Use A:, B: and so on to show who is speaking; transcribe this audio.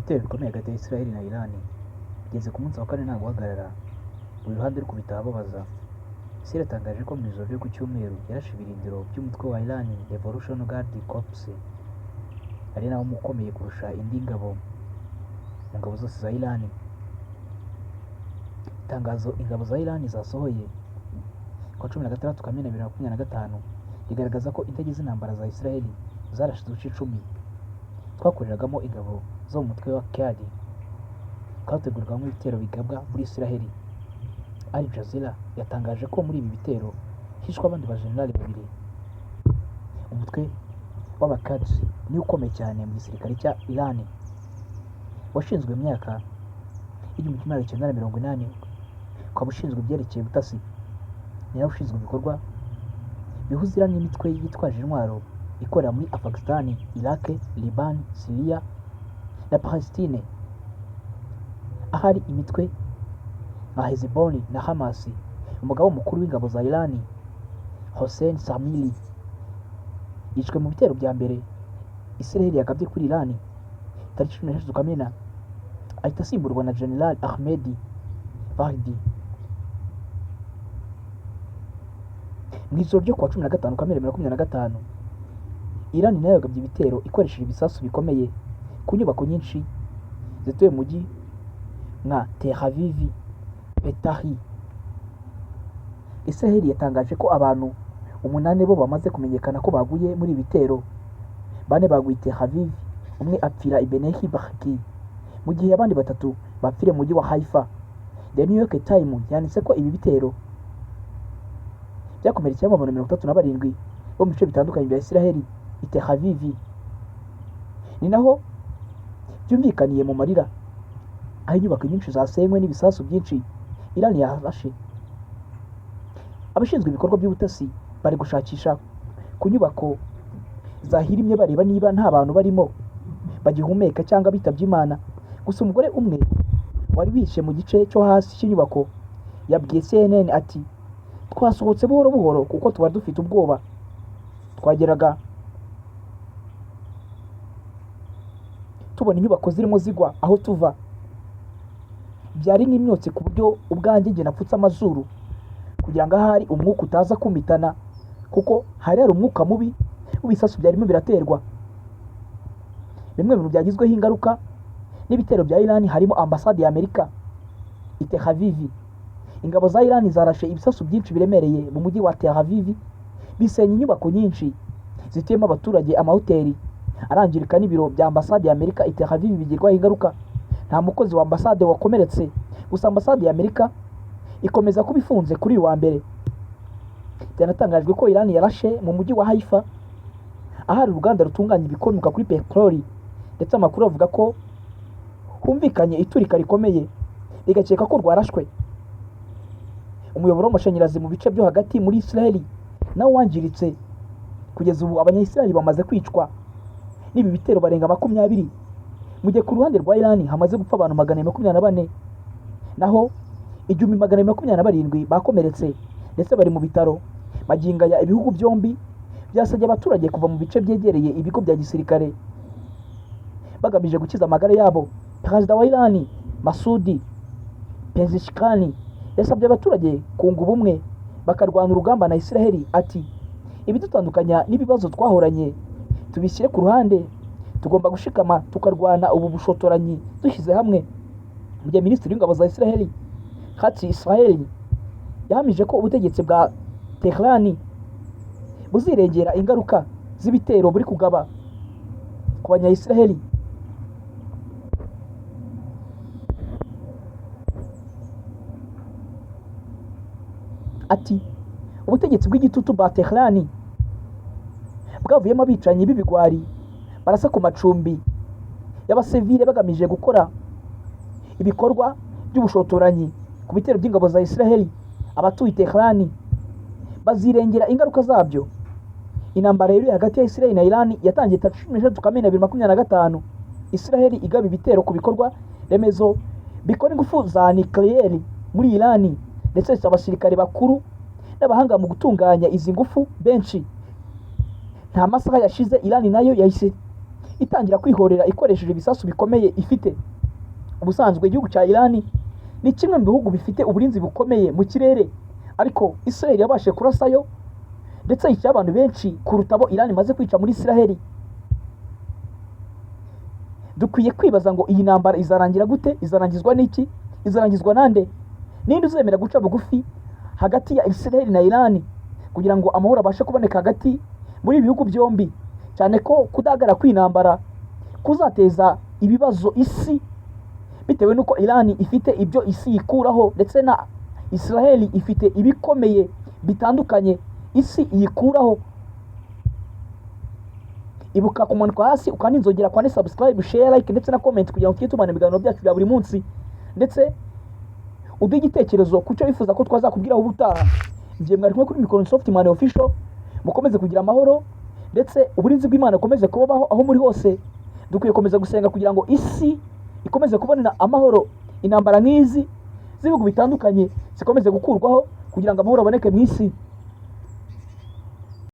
A: Ibitero bikomeye hagati ya Israel na Iran bigeze ku munsi wa kane nta guhagarara, buri ruhande rukubita ababaza. Israel yatangaje ko mu ijoro ryo ku cyumweru yarashe ibirindiro by'umutwe wa Iran Revolution Guard Corps, ari nawo ukomeye kurusha indi ngabo mu ngabo zose za Iran. Itangazo ingabo za Iran zasohoye ku 16 Kamena 2025 rigaragaza ko indege z'intambara za Israel zarashe uduce 10 twakoreragamo ingabo zo mu mutwe wa Qad twategurwamo ibitero bigabwa muri Israel. Al Jazeera yatangaje ko muri ibi bitero hishwe abandi bajenerali babiri. Umutwe w'Abaqad ni ukomeye cyane mu gisirikare cya Iran, washinzwe mu myaka y'1980, ukaba ushinzwe ibyerekeye ubutasi. Ni nawe ushinzwe ibikorwa bihuza Iran n'imitwe yitwaje intwaro ikorera muri Afghanistan, Iraq, Liban, Syria na Palestine, ahari imitwe nka Hezbollah na Hamas. Umugaba mukuru w'ingabo za Iran Hossein Samiri yishwe mu bitero bya mbere Israel yagabye kuri Iran tariki 16 Kamena, ahita asimburwa na General Ahmed Vahidi. Mu ijoro ryo kuwa 15 Kamena 2025 Iran nayo yagabye ibitero ikoresheje ibisasu bikomeye ku nyubako nyinshi zituye mu mujyi nka Tel Aviv, Betahi. Israel yatangaje ko abantu 8 bo bamaze kumenyekana ko baguye muri ibitero. 4 baguye Tel Aviv, umwe apfira i Bnei Brak, mu gihe abandi 3 bapfire mu mujyi wa Haifa. The New York Times yanditse ko ibi bitero byakomerekeye abantu 37 bo mu bice bitandukanye bya Israel i Tel Aviv. Ni naho byumvikaniye mu marira, aho inyubako nyinshi zasenywe n'ibisasu byinshi Iran yarashe. Abashinzwe ibikorwa by'ubutasi bari gushakisha ku nyubako zahirimye bareba niba nta bantu barimo bagihumeka cyangwa bitabye Imana. Gusa umugore umwe wari wishe mu gice cyo hasi cy'inyubako yabwiye CNN ati, twasohotse buhoro buhoro kuko twari dufite ubwoba, twageraga tubona inyubako zirimo zigwa aho tuva. Byari nk'imyotsi ku buryo ubwanjye njye napfutse amazuru kugira ngo ahari umwuka utaza kumitana, kuko hari umwuka mubi w'ibisasu byarimo biraterwa. Bimwe mu bintu byagizweho ingaruka n'ibitero bya Iran harimo ambasade ya Amerika i Tel Aviv. Ingabo za Iran zarashe ibisasu byinshi biremereye mu mujyi wa Tel Aviv, bisenya inyubako nyinshi zituyemo abaturage, amahoteli arangirika, n'ibiro bya ambasade ya Amerika i Tel Aviv bigirwaho ingaruka. Nta mukozi wa ambasade wakomeretse, gusa ambasade ya Amerika ikomeza kuba ifunze kuri uyu wa mbere. Byanatangajwe ko Iran yarashe mu mujyi wa Haifa, ahari uruganda rutunganya ibikomoka kuri peteroli, ndetse amakuru avuga ko humvikanye iturika rikomeye, rigakeka ko rwarashwe. Umuyoboro w'amashanyarazi mu bice byo hagati muri Israel nawo wangiritse. Kugeza ubu abanyayisiraheli bamaze kwicwa n'ibi bitero barenga 20, mu gihe ku ruhande rwa Iran hamaze gupfa abantu 124, naho 127 bakomeretse ndetse bari mu bitaro. Magingo ya ibihugu byombi byasabye abaturage kuva mu bice byegereye ibigo bya gisirikare bagamije gukiza amagara yabo. Perezida wa Iran Masoud Pezeshkian yasabye abaturage kunga ubumwe bakarwana urugamba na Israel. Ati, ibidutandukanya n'ibibazo twahoranye tubishyire ku ruhande, tugomba gushikama tukarwana ubu bushotoranyi dushyize hamwe. Mu gihe Minisitiri w'ingabo za Israel Katz Israel yahamije ko ubutegetsi bwa Tehran buzirengera ingaruka z'ibitero buri kugaba ku banya-Israel. Ati, ubutegetsi bw'igitutu bwa Tehran bwavuyemo abicanyi b'ibigwari barasa ku macumbi y'abasivile bagamije gukora ibikorwa by'ubushotoranyi ku bitero by'ingabo za Israel. Abatuye Tehran bazirengera ingaruka zabyo. Intambara yari hagati ya Israel na Iran yatangiye 16 Kamena 2025. Israel igaba ibitero ku bikorwa remezo bikora ingufu za nucleaire muri Iran, ndetse abasirikare bakuru n'abahanga mu gutunganya izi ngufu benshi. Nta masaha yashize Iran nayo yahise itangira kwihorera ikoresheje ibisasu bikomeye ifite. Ubusanzwe igihugu cya Iran ni kimwe mu bihugu bifite uburinzi bukomeye mu kirere, ariko Israel yabashije kurasayo ndetse yica abantu benshi kuruta abo Iran imaze kwica muri Israel. Dukwiye kwibaza ngo iyi ntambara izarangira gute? Izarangizwa n'iki? Izarangizwa nande? Ninde uzemera guca bugufi hagati ya Israel na Iran kugira ngo amahoro abashe kuboneka hagati muri ibihugu byombi, cyane ko kudagara kw'intambara kuzateza ibibazo isi, bitewe nuko Iran ifite ibyo isi yikuraho ndetse na Israel ifite ibikomeye bitandukanye isi yikuraho. Ibuka kumanuka hasi ukaninzogera kwa subscribe, share, like ndetse na comment kugira ngo tujye tubana ibiganiro byacu bya buri munsi, ndetse uduhe igitekerezo kucyo wifuza ko twazakubwiraho ubutaha. Ngiye mwari kumwe kuri Microsoft Man Official, mukomeze kugira amahoro ndetse uburinzi bw'Imana komeze kubaho aho muri hose. Dukwiye komeza gusenga kugira ngo isi ikomeze kubonera amahoro, intambara nk'izi z'ibihugu bitandukanye zikomeze gukurwaho kugira ngo amahoro aboneke mu isi.